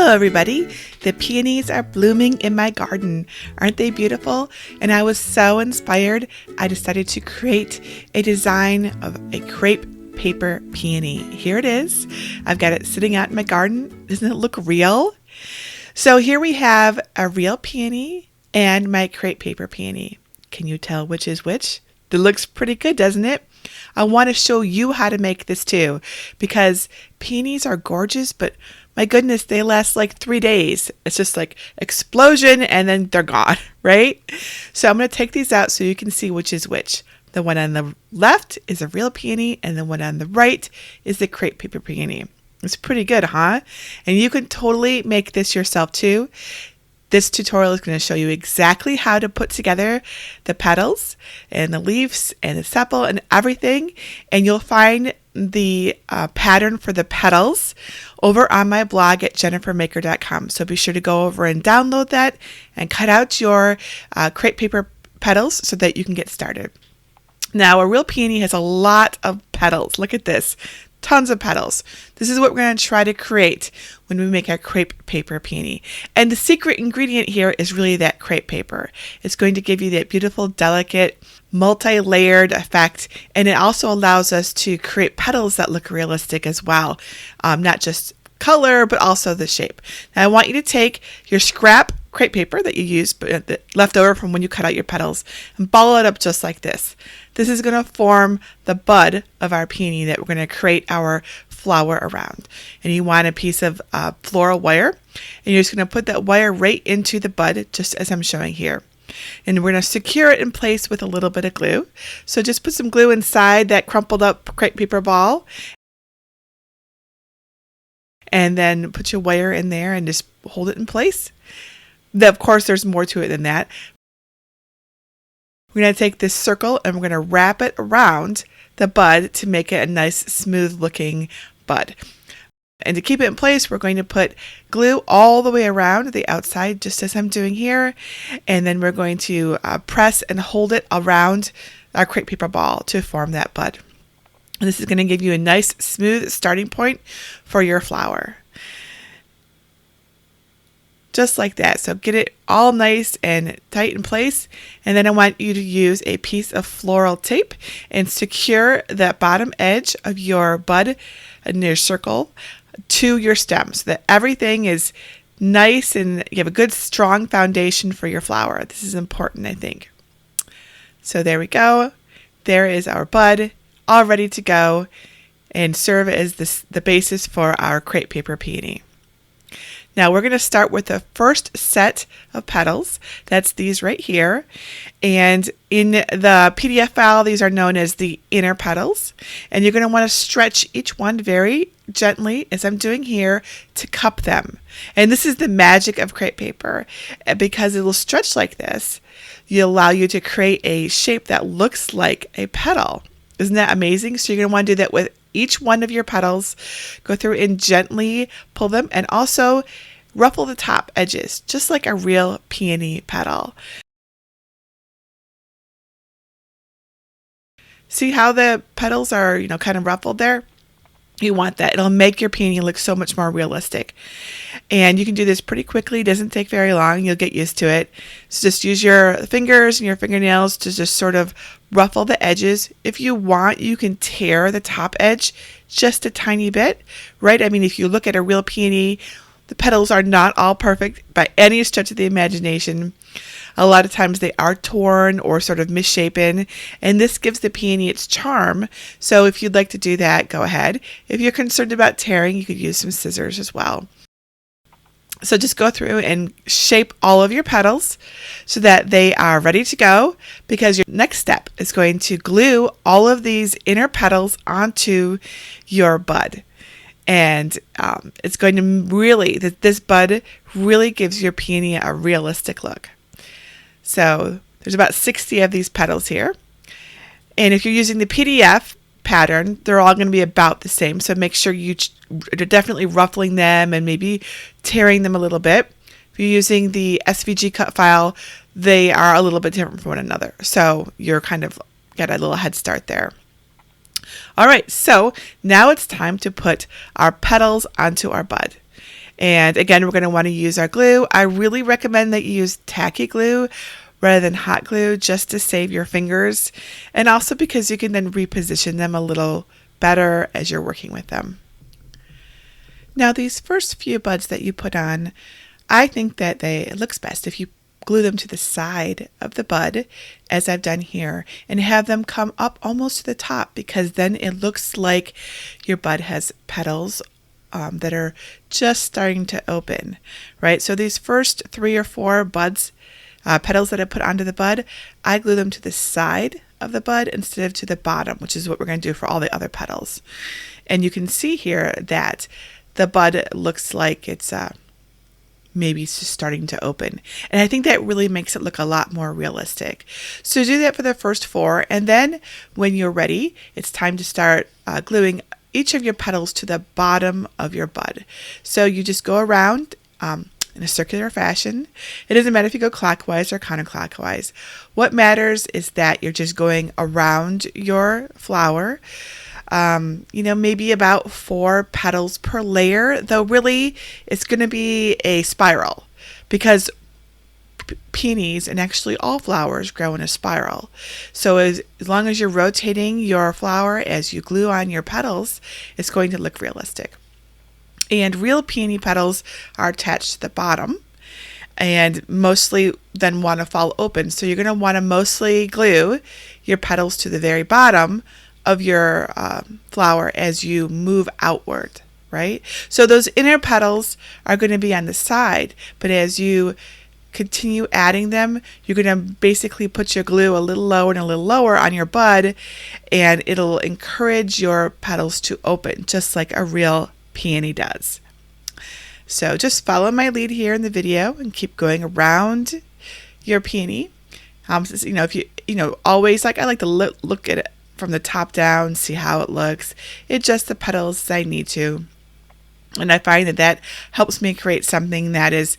Hello everybody! The peonies are blooming in my garden. Aren't they beautiful? And I was so inspired, I decided to create a design of a crepe paper peony. Here it is. I've got it sitting out in my garden. Doesn't it look real? So here we have a real peony and my crepe paper peony. Can you tell which is which? It looks pretty good, doesn't it? I want to show you how to make this too, because peonies are gorgeous, but my goodness, they last like 3 days. It's just like explosion and then they're gone, right? So I'm going to take these out so you can see which is which. The one on the left is a real peony and the one on the right is the crepe paper peony. It's pretty good, huh? And you can totally make this yourself too. This tutorial is going to show you exactly how to put together the petals and the leaves and the sepal and everything. And you'll find the pattern for the petals over on my blog at JenniferMaker.com. So be sure to go over and download that and cut out your crepe paper petals so that you can get started. Now, a real peony has a lot of petals. Look at this. Tons of petals. This is what we're going to try to create when we make our crepe paper peony. And the secret ingredient here is really that crepe paper. It's going to give you that beautiful, delicate, multi-layered effect. And it also allows us to create petals that look realistic as well. Not just color, but also the shape. Now I want you to take your scrap crepe paper that you used, left over from when you cut out your petals, and ball it up just like this. This is going to form the bud of our peony that we're going to create our flower around. And you want a piece of floral wire, and you're just going to put that wire right into the bud, just as I'm showing here. And we're going to secure it in place with a little bit of glue. So just put some glue inside that crumpled up crepe paper ball, and then put your wire in there and just hold it in place. Of course, there's more to it than that. We're going to take this circle and we're going to wrap it around the bud to make it a nice, smooth looking bud. And to keep it in place, we're going to put glue all the way around the outside, just as I'm doing here. And then we're going to press and hold it around our crepe paper ball to form that bud. And this is going to give you a nice, smooth starting point for your flower. Just like that. So get it all nice and tight in place. And then I want you to use a piece of floral tape and secure that bottom edge of your bud and your circle to your stem so that everything is nice and you have a good, strong foundation for your flower. This is important, I think. So there we go. There is our bud, all ready to go and serve as the basis for our crepe paper peony. Now we're going to start with the first set of petals. That's these right here. And in the PDF file, these are known as the inner petals. And you're going to want to stretch each one very gently, as I'm doing here, to cup them. And this is the magic of crepe paper. Because it will stretch like this, it'll allow you to create a shape that looks like a petal. Isn't that amazing? So you're going to want to do that with each one of your petals. Go through and gently pull them and also ruffle the top edges, just like a real peony petal. See how the petals are, kind of ruffled there? You want that. It'll make your peony look so much more realistic. And you can do this pretty quickly. It doesn't take very long. You'll get used to it. So just use your fingers and your fingernails to just sort of ruffle the edges. If you want, you can tear the top edge just a tiny bit, right? I mean, if you look at a real peony, the petals are not all perfect by any stretch of the imagination. A lot of times they are torn or sort of misshapen, and this gives the peony its charm. So if you'd like to do that, go ahead. If you're concerned about tearing, you could use some scissors as well. So just go through and shape all of your petals so that they are ready to go, because your next step is going to glue all of these inner petals onto your bud. And it's going to really, this bud really gives your peony a realistic look. So there's about 60 of these petals here. And if you're using the PDF pattern, they're all going to be about the same. So make sure you're definitely ruffling them and maybe tearing them a little bit. If you're using the SVG cut file, they are a little bit different from one another. So you're kind of got a little head start there. All right, so now it's time to put our petals onto our bud. And again, we're going to want to use our glue. I really recommend that you use tacky glue rather than hot glue, just to save your fingers, and also because you can then reposition them a little better as you're working with them. Now, these first few buds that you put on, I think that it looks best if you glue them to the side of the bud, as I've done here, and have them come up almost to the top, because then it looks like your bud has petals that are just starting to open, right? So these first 3 or 4 buds, petals that I put onto the bud, I glue them to the side of the bud instead of to the bottom, which is what we're going to do for all the other petals. And you can see here that the bud looks like it's maybe it's just starting to open. And I think that really makes it look a lot more realistic. So do that for the first 4, and then when you're ready, it's time to start gluing each of your petals to the bottom of your bud. So you just go around in a circular fashion. It doesn't matter if you go clockwise or counterclockwise. What matters is that you're just going around your flower, maybe about 4 petals per layer, though really it's going to be a spiral, because peonies and actually all flowers grow in a spiral. So as long as you're rotating your flower as you glue on your petals, it's going to look realistic. And real peony petals are attached to the bottom and mostly then want to fall open. So you're going to want to mostly glue your petals to the very bottom of your flower as you move outward, right? So those inner petals are going to be on the side, but as you continue adding them, you're going to basically put your glue a little lower and a little lower on your bud, and it'll encourage your petals to open just like a real peony does. So just follow my lead here in the video and keep going around your peony. If you always, like, I like to look at it from the top down, see how it looks, adjust the petals as I need to, and I find that helps me create something that is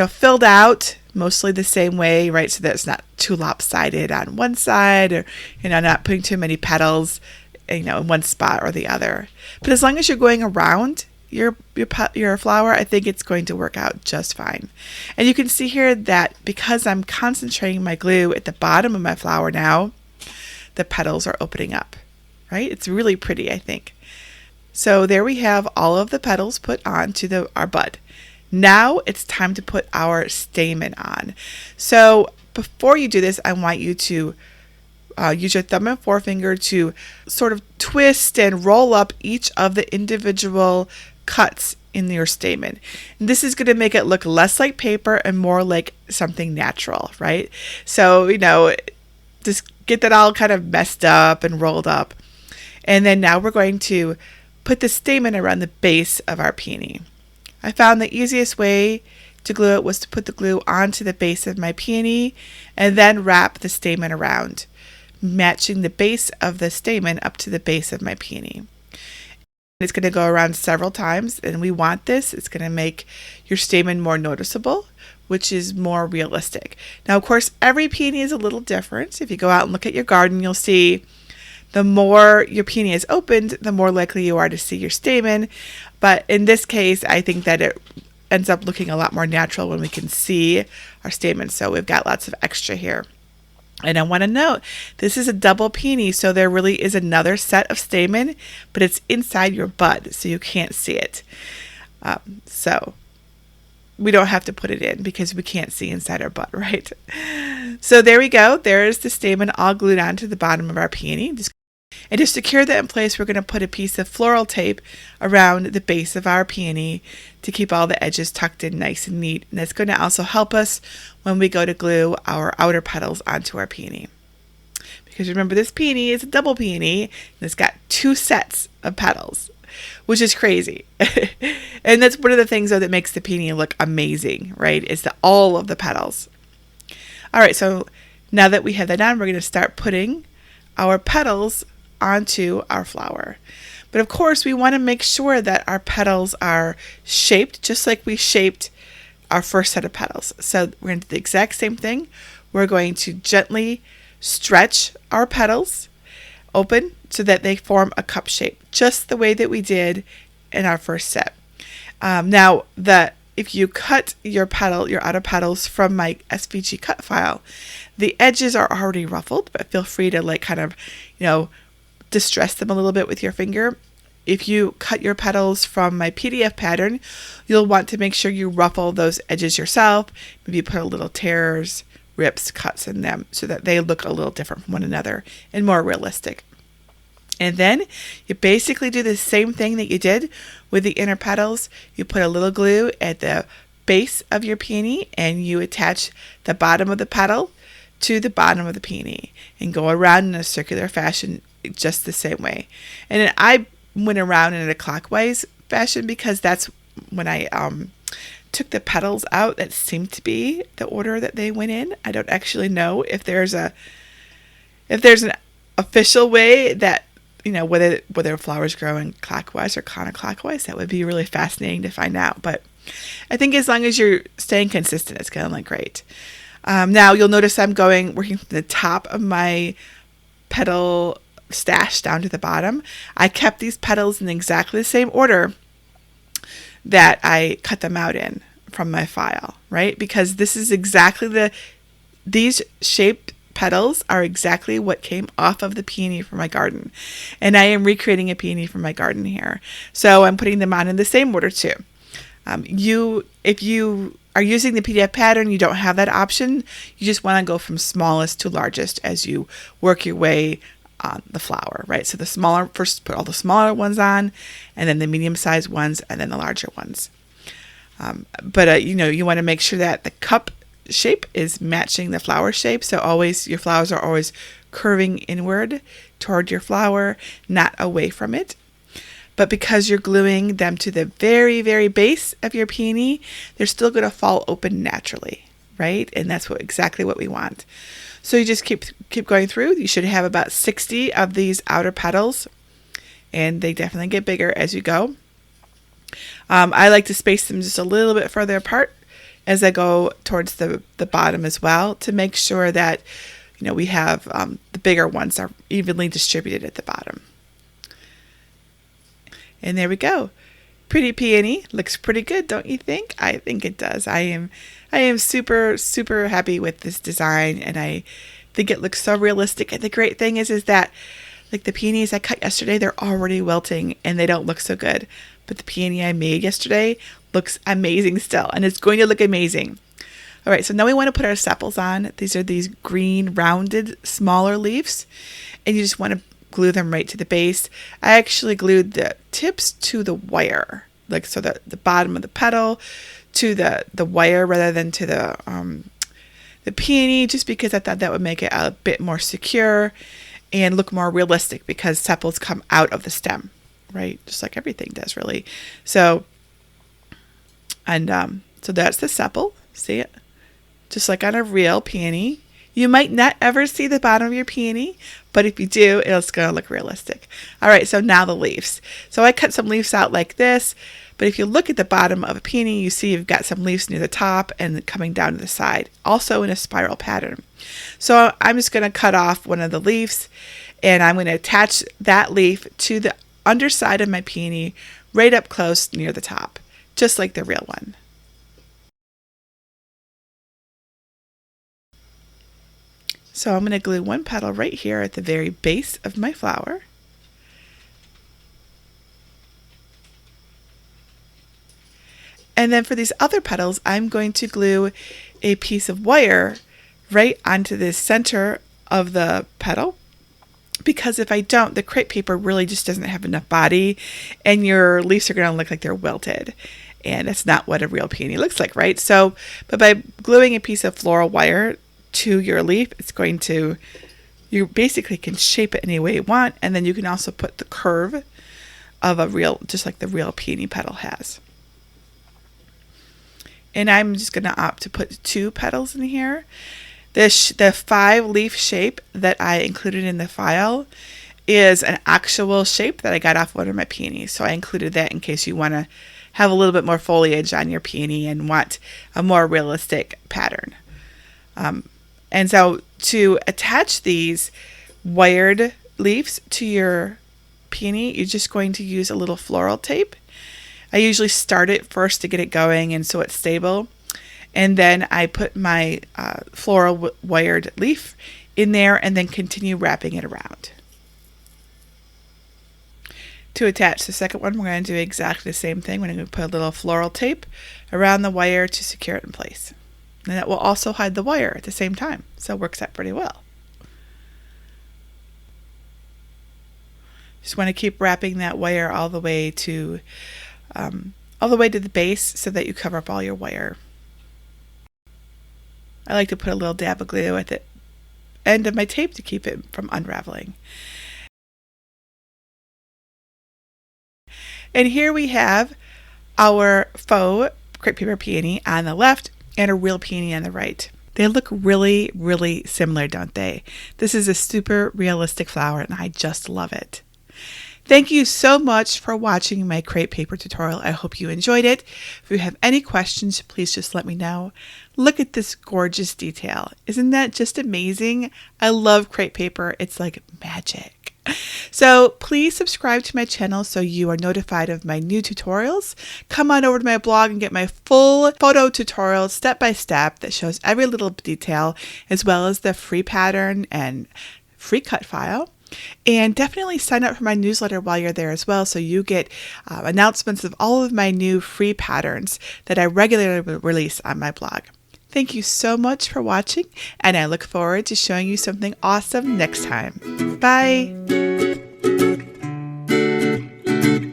filled out mostly the same way, right? So that it's not too lopsided on one side, or not putting too many petals in one spot or the other. But as long as you're going around your flower, I think it's going to work out just fine. And you can see here that because I'm concentrating my glue at the bottom of my flower now, the petals are opening up, right? It's really pretty, I think. So there we have all of the petals put onto our bud. Now it's time to put our stamen on. So before you do this, I want you to use your thumb and forefinger to sort of twist and roll up each of the individual cuts in your stamen. And this is going to make it look less like paper and more like something natural, right? So, just get that all kind of messed up and rolled up. And then now we're going to put the stamen around the base of our peony. I found the easiest way to glue it was to put the glue onto the base of my peony and then wrap the stamen around, matching the base of the stamen up to the base of my peony. It's going to go around several times, and we want this. It's going to make your stamen more noticeable, which is more realistic. Now, of course, every peony is a little different. If you go out and look at your garden, you'll see the more your peony is opened, the more likely you are to see your stamen. But in this case, I think that it ends up looking a lot more natural when we can see our stamen. So we've got lots of extra here. And I want to note, this is a double peony, so there really is another set of stamen, but it's inside your bud, so you can't see it. So we don't have to put it in because we can't see inside our bud, right? So there we go. There's the stamen all glued onto the bottom of our peony. And to secure that in place, we're going to put a piece of floral tape around the base of our peony to keep all the edges tucked in nice and neat. And that's going to also help us when we go to glue our outer petals onto our peony. Because remember, this peony is a double peony, and it's got 2 sets of petals, which is crazy. And that's one of the things, though, that makes the peony look amazing, right? Is all of the petals. All right, so now that we have that on, we're going to start putting our petals onto our flower. But of course, we want to make sure that our petals are shaped just like we shaped our first set of petals. So we're going to do the exact same thing. We're going to gently stretch our petals open so that they form a cup shape, just the way that we did in our first set. Now, if you cut your outer petals from my SVG cut file, the edges are already ruffled, but feel free to like kind of, distress them a little bit with your finger. If you cut your petals from my PDF pattern, you'll want to make sure you ruffle those edges yourself. Maybe put a little tears, rips, cuts in them so that they look a little different from one another and more realistic. And then you basically do the same thing that you did with the inner petals. You put a little glue at the base of your peony and you attach the bottom of the petal to the bottom of the peony and go around in a circular fashion just the same way. And then I went around in a clockwise fashion because that's when I took the petals out. That seemed to be the order that they went in. I don't actually know if there's an official way that whether flowers grow in clockwise or counterclockwise. That would be really fascinating to find out. But I think as long as you're staying consistent, it's going to look great. Now you'll notice I'm working from the top of my petal stash down to the bottom. I kept these petals in exactly the same order that I cut them out in from my file, right? Because this is exactly these shaped petals are exactly what came off of the peony from my garden. And I am recreating a peony from my garden here. So I'm putting them on in the same order too. If you are using the PDF pattern, you don't have that option. You just want to go from smallest to largest as you work your way on the flower, right? So first put all the smaller ones on, and then the medium-sized ones, and then the larger ones. You want to make sure that the cup shape is matching the flower shape. So always your flowers are always curving inward toward your flower, not away from it. But because you're gluing them to the very, very base of your peony, they're still going to fall open naturally, right? And that's exactly what we want. So you just keep going through. You should have about 60 of these outer petals, and they definitely get bigger as you go. I like to space them just a little bit further apart as I go towards the bottom as well, to make sure that we have the bigger ones are evenly distributed at the bottom. And there we go. Pretty peony. Looks pretty good, don't you think? I think it does. I am super, super happy with this design, and I think it looks so realistic. And the great thing is that like the peonies I cut yesterday, they're already wilting and they don't look so good. But the peony I made yesterday looks amazing still, and it's going to look amazing. All right, so now we want to put our sepals on. These are these green, rounded, smaller leaves, and you just want to glue them right to the base. I actually glued the tips to the wire, like so that the bottom of the petal to the wire rather than to the peony, just because I thought that would make it a bit more secure and look more realistic, because sepals come out of the stem, right? Just like everything does, really. So that's the sepal. See it? Just like on a real peony. You might not ever see the bottom of your peony, but if you do, it's going to look realistic. All right, so now the leaves. So I cut some leaves out like this, but if you look at the bottom of a peony, you see you've got some leaves near the top and coming down to the side, also in a spiral pattern. So I'm just going to cut off one of the leaves, and I'm going to attach that leaf to the underside of my peony right up close near the top, just like the real one. So I'm going to glue one petal right here at the very base of my flower. And then for these other petals, I'm going to glue a piece of wire right onto the center of the petal, because if I don't, the crepe paper really just doesn't have enough body, and your leaves are going to look like they're wilted. And that's not what a real peony looks like, right? So, but by gluing a piece of floral wire to your leaf, you basically can shape it any way you want, and then you can also put the curve of just like the real peony petal has. And I'm just going to opt to put 2 petals in here. The 5-leaf shape that I included in the file is an actual shape that I got off one of my peonies, so I included that in case you want to have a little bit more foliage on your peony and want a more realistic pattern. And so to attach these wired leaves to your peony, you're just going to use a little floral tape. I usually start it first to get it going and so it's stable. And then I put my floral wired leaf in there and then continue wrapping it around. To attach the second one, we're going to do exactly the same thing. We're going to put a little floral tape around the wire to secure it in place. And that will also hide the wire at the same time, so it works out pretty well. Just want to keep wrapping that wire all the way to the base so that you cover up all your wire. I like to put a little dab of glue at the end of my tape to keep it from unraveling. And here we have our faux crepe paper peony on the left and a real peony on the right. They look really, really similar, don't they? This is a super realistic flower and I just love it. Thank you so much for watching my crepe paper tutorial. I hope you enjoyed it. If you have any questions, please just let me know. Look at this gorgeous detail. Isn't that just amazing? I love crepe paper. It's like magic. So please subscribe to my channel so you are notified of my new tutorials. Come on over to my blog and get my full photo tutorial step by step that shows every little detail, as well as the free pattern and free cut file. And definitely sign up for my newsletter while you're there as well, so you get announcements of all of my new free patterns that I regularly release on my blog. Thank you so much for watching, and I look forward to showing you something awesome next time. Bye!